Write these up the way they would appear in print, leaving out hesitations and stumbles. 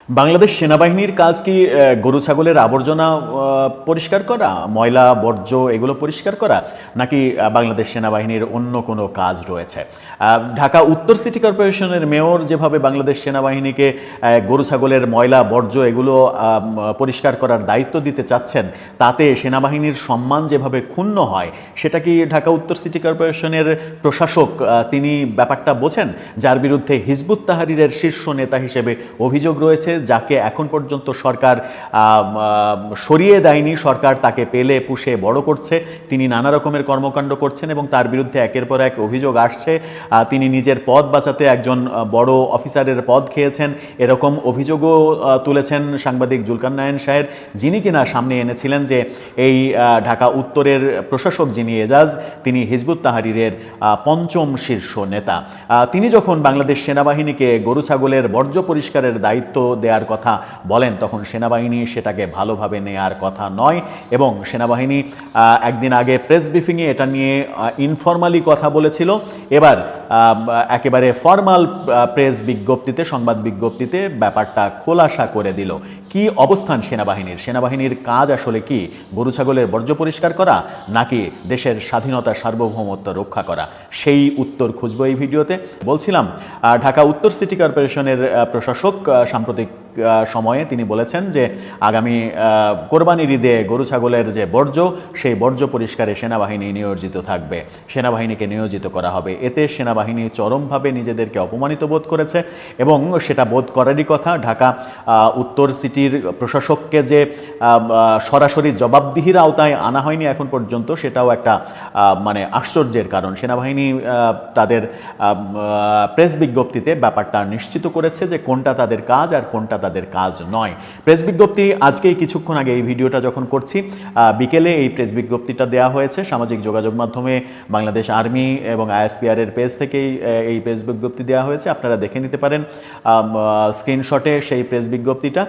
বাংলাদেশ সেনাবাহিনীর কাজ কি গরু ছাগলের আবর্জনা পরিষ্কার করা, ময়লা বর্জ্য এগুলো পরিষ্কার করা, নাকি বাংলাদেশ সেনাবাহিনীর অন্য কোনো কাজ রয়েছে? ঢাকা উত্তর সিটি কর্পোরেশনের মেয়র যেভাবে বাংলাদেশ সেনাবাহিনীকে গরু ছাগলের ময়লা বর্জ্য এগুলো পরিষ্কার করার দায়িত্ব দিতে চাচ্ছেন, তাতে সেনাবাহিনীর সম্মান যেভাবে ক্ষুণ্ণ হয়, সেটা কি ঢাকা উত্তর সিটি কর্পোরেশনের প্রশাসক তিনি ব্যাপারটা বোঝেন, যার বিরুদ্ধে হিজবুত তাহরিরের শীর্ষ নেতা হিসেবে অভিযোগ রয়েছে, যাকে এখন পর্যন্ত সরকার সরিয়ে দেয়নি, সরকার তাকে পেলে পুষে বড় করছে, তিনি নানা রকমের কর্মকাণ্ড করছেন এবং তার বিরুদ্ধে একের পর এক অভিযোগ আসছে, তিনি নিজের পদ বাঁচাতে একজন বড় অফিসারের পদ খেয়েছেন, এরকম অভিযোগও তুলেছেন সাংবাদিক জুলকারনাইন সাহেব, যিনি কিনা সামনে এনেছিলেন যে এই ঢাকা উত্তরের প্রশাসক যিনি এজাজ, তিনি হিজবুত তাহরিরের পঞ্চম শীর্ষ নেতা। তিনি যখন বাংলাদেশ সেনাবাহিনীকে গরু ছাগলের বর্জ্য পরিষ্কারের দায়িত্ব দেওয়ার কথা বলেন, তখন সেনাবাহিনী সেটাকে ভালোভাবে নেয়ার কথা নয় এবং সেনাবাহিনী একদিন আগে প্রেস ব্রিফিংয়ে এটা নিয়ে ইনফরমালি কথা বলেছিল, এবার একেবারে ফর্মাল প্রেস বিজ্ঞপ্তিতে, সংবাদ বিজ্ঞপ্তিতে ব্যাপারটা খোলাসা করে দিল। কি অবস্থান সেনাবাহিনীর? সেনাবাহিনীর কাজ আসলে কি গরু ছাগলের বর্জ্য পরিষ্কার করা, নাকি দেশের স্বাধীনতা সার্বভৌমত্ব রক্ষা করা? সেই উত্তর খুঁজবো এই ভিডিওতে। বলছিলাম, ঢাকা উত্তর সিটি কর্পোরেশনের প্রশাসক সাম্প্রতিক সময়ে তিনি বলেছেন যে আগামী কোরবানির ঈদে গরু ছাগলের যে বর্জ্য, সেই বর্জ্য পরিষ্কারে সেনাবাহিনী নিয়োজিত থাকবে, সেনাবাহিনীকে নিয়োজিত করা হবে। এতে সেনাবাহিনী চরমভাবে নিজেদেরকে অপমানিত বোধ করেছে এবং সেটা বোধ করারই কথা। ঢাকা উত্তর সিটির প্রশাসককে যে সরাসরি জবাবদিহির আওতায় আনা হয়নি এখন পর্যন্ত, সেটাও একটা মানে আশ্চর্যের কারণ। সেনাবাহিনী তাদের প্রেস বিজ্ঞপ্তিতে ব্যাপারটা নিশ্চিত করেছে যে কোনটা তাদের কাজ আর কোনটা তাদের কাজ নয়। প্রেস বিজ্ঞপ্তি আজকেই কিছুক্ষণ আগে, এই ভিডিওটা যখন করছি বিকেলে এই প্রেস বিজ্ঞপ্তিটা দেওয়া হয়েছে সামাজিক যোগাযোগ মাধ্যমে, বাংলাদেশ আর্মি এবং আইএসপিআর এর পেজ থেকেই এই প্রেস বিজ্ঞপ্তি দেওয়া হয়েছে, আপনারা দেখে নিতে পারেন স্ক্রিনশটে সেই প্রেস বিজ্ঞপ্তিটা।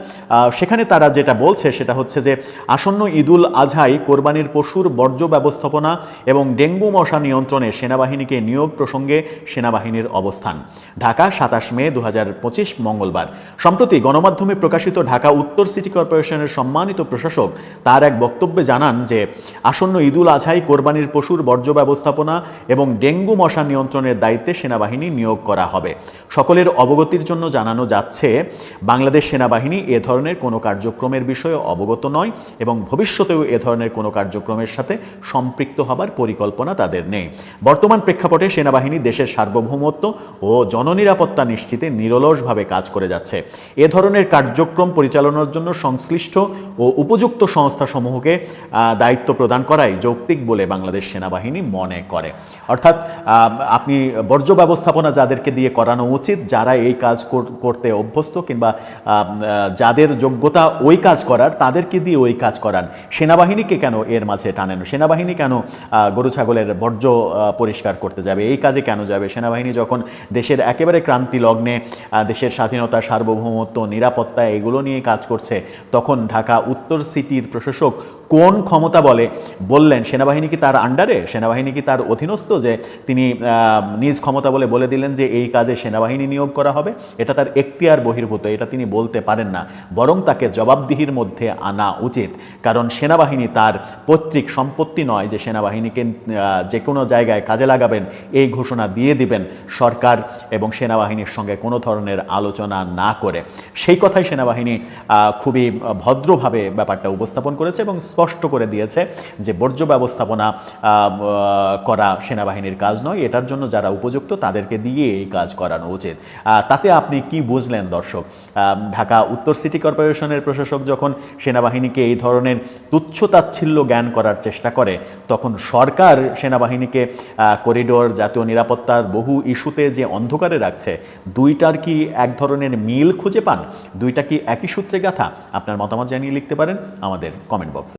সেখানে তারা যেটা বলছে সেটা হচ্ছে যে আসন্ন ঈদুল আজহায় কোরবানির পশুর বর্জ্য ব্যবস্থাপনা এবং ডেঙ্গু মশা নিয়ন্ত্রণে সেনাবাহিনীকে নিয়োগ প্রসঙ্গে সেনাবাহিনীর অবস্থান। ঢাকা 27 মে 2025 মঙ্গলবার। সম্প্রতি গণমাধ্যমে প্রকাশিত ঢাকা উত্তর সিটি কর্পোরেশনের সম্মানিত প্রশাসক তার এক বক্তব্যে জানান যে আসন্ন ঈদুল আজহায় কোরবানির পশুর বর্জ্য ব্যবস্থাপনা এবং ডেঙ্গু মশা নিয়ন্ত্রণের দায়িত্বে সেনাবাহিনী নিয়োগ করা হবে। সকলের অবগতির জন্য জানানো যাচ্ছে, বাংলাদেশ সেনাবাহিনী এ ধরনের কোনো কার্যক্রমের বিষয়ে অবগত নয় এবং ভবিষ্যতেও এ ধরনের কোনো কার্যক্রমের সাথে সম্পৃক্ত হবার পরিকল্পনা তাদের নেই। বর্তমান প্রেক্ষাপটে সেনাবাহিনী দেশের সার্বভৌমত্ব ও জননিরাপত্তা নিশ্চিতে নিরলসভাবে কাজ করে যাচ্ছে। এ ধরনের কার্যক্রম পরিচালনার জন্য সংশ্লিষ্ট ও উপযুক্ত সংস্থাসমূহকে দায়িত্ব প্রদান করাই যৌক্তিক বলে বাংলাদেশ সেনাবাহিনী মনে করে। অর্থাৎ আপনি বর্জ্য ব্যবস্থাপনা যাদেরকে দিয়ে করানো উচিত, যারা এই কাজ করতে অভ্যস্ত কিংবা যাদের যোগ্যতা ওই কাজ করার, তাদেরকে দিয়ে ওই কাজ করান। সেনাবাহিনীকে কেন এর মাঝে টানেন? সেনাবাহিনী কেন গরু ছাগলের বর্জ্য পরিষ্কার করতে যাবে? এই কাজে কেন যাবে? সেনাবাহিনী যখন দেশের একেবারে ক্রান্তি লগ্নে দেশের স্বাধীনতা, সার্বভৌমত্ব, নিরাপত্তা এগুলো নিয়ে কাজ করছে, তখন ঢাকা উত্তর সিটির প্রশাসক কোন ক্ষমতা বলে বললেন সেনাবাহিনী কি তার আন্ডারে, সেনাবাহিনী কি তার অধীনস্থ, যে তিনি নিজ ক্ষমতা বলে দিলেন যে এই কাজে সেনাবাহিনী নিয়োগ করা হবে? এটা তার এখতিয়ার বহির্ভূত, এটা তিনি বলতে পারেন না, বরং তাকে জবাবদিহির মধ্যে আনা উচিত। কারণ সেনাবাহিনী তার পৈতৃক সম্পত্তি নয় যে সেনাবাহিনীকে যে কোনো জায়গায় কাজে লাগাবেন এই ঘোষণা দিয়ে দিবেন সরকার এবং সেনাবাহিনীর সঙ্গে কোনো ধরনের আলোচনা না করে। সেই কথাই সেনাবাহিনী খুবই ভদ্রভাবে ব্যাপারটা উপস্থাপন করেছে এবং স্পষ্ট করে দিয়েছে যে বর্জ্য ব্যবস্থাপনা করা সেনাবাহিনীর কাজ নয়, এটার জন্য যারা উপযুক্ত তাদেরকে দিয়ে এই কাজ করানো উচিত। তাতে আপনি কি বুঝলেন দর্শক? ঢাকা উত্তর সিটি কর্পোরেশনের প্রশাসক যখন সেনাবাহিনীকে এই ধরনের তুচ্ছ-তাচ্ছিল্য জ্ঞান করার চেষ্টা করে, তখন সরকার সেনাবাহিনীকে করিডোর, জাতীয় নিরাপত্তার বহু ইস্যুতে যে অন্ধকারে রাখছে, দুইটার কি এক ধরনের মিল খুঁজে পান? দুইটা কি একই সূত্রে গাঁথা? আপনার মতামত জানিয়ে লিখতে পারেন আমাদের কমেন্ট বক্সে।